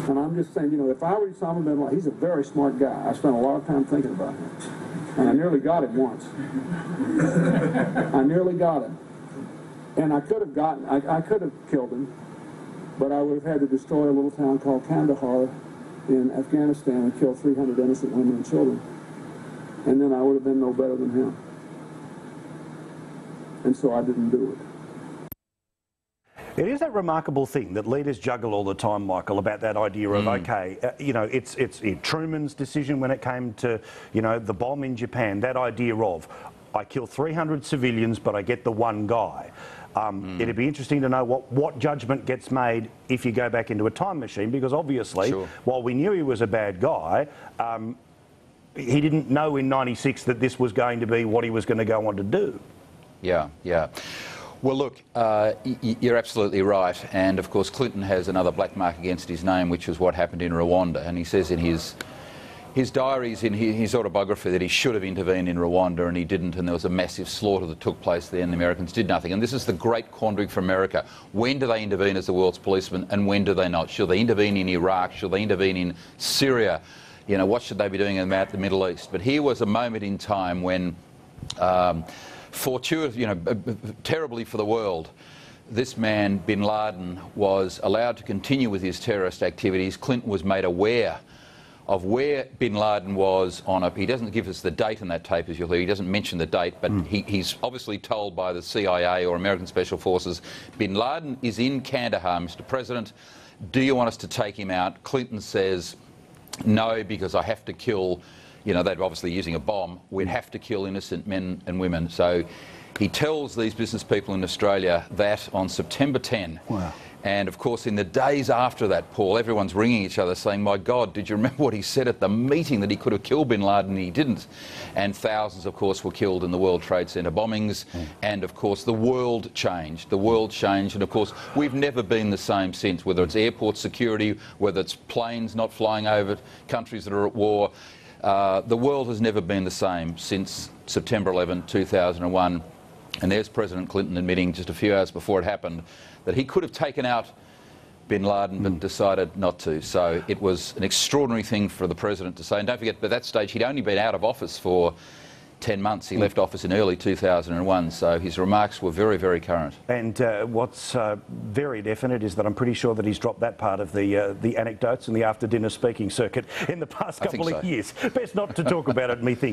And I'm just saying, you know, if I were Osama bin Laden, he's a very smart guy. I spent a lot of time thinking about him. And I nearly got him once. I nearly got him. And I could have killed him, but I would have had to destroy a little town called Kandahar in Afghanistan and kill 300 innocent women and children. And then I would have been no better than him. And so I didn't do it. It is that remarkable thing that leaders juggle all the time, Michael, about that idea of, okay, you know, it's Truman's decision when it came to, you know, the bomb in Japan, that idea of, I kill 300 civilians, but I get the one guy. It'd be interesting to know what judgment gets made if you go back into a time machine, because obviously, while we knew he was a bad guy, he didn't know in '96 that this was going to be what he was going to go on to do. Yeah, yeah. Well, look, you're absolutely right. And, of course, Clinton has another black mark against his name, which was what happened in Rwanda. And he says in his diaries, in his autobiography, that he should have intervened in Rwanda and he didn't, and there was a massive slaughter that took place there and the Americans did nothing. And this is the great quandary for America. When do they intervene as the world's policeman and when do they not? Should they intervene in Iraq? Should they intervene in Syria? You know, what should they be doing about the Middle East? But here was a moment in time when... fortuitous, you know, terribly for the world, this man, bin Laden, was allowed to continue with his terrorist activities. Clinton was made aware of where bin Laden was on a... He doesn't give us the date on that tape, as you'll hear. He doesn't mention the date, but he's obviously told by the CIA or American Special Forces, bin Laden is in Kandahar, Mr. President. Do you want us to take him out? Clinton says, no, because I have to kill... You know, they're obviously using a bomb. We'd have to kill innocent men and women. So he tells these business people in Australia that on September 10. Wow. And, of course, in the days after that, Paul, everyone's ringing each other saying, my God, did you remember what he said at the meeting, that he could have killed bin Laden and he didn't? And thousands, of course, were killed in the World Trade Center bombings. And, of course, the world changed. The world changed. And, of course, we've never been the same since, whether it's airport security, whether it's planes not flying over countries that are at war. The world has never been the same since September 11, 2001. And there's President Clinton admitting just a few hours before it happened that he could have taken out bin Laden but decided not to. So it was an extraordinary thing for the President to say. And don't forget, by that stage, he'd only been out of office for 10 months. He left office in early 2001, so his remarks were very, very current. And what's very definite is that I'm pretty sure that he's dropped that part of the anecdotes and the after-dinner speaking circuit in the past couple of years. Best not to talk about it, methinks.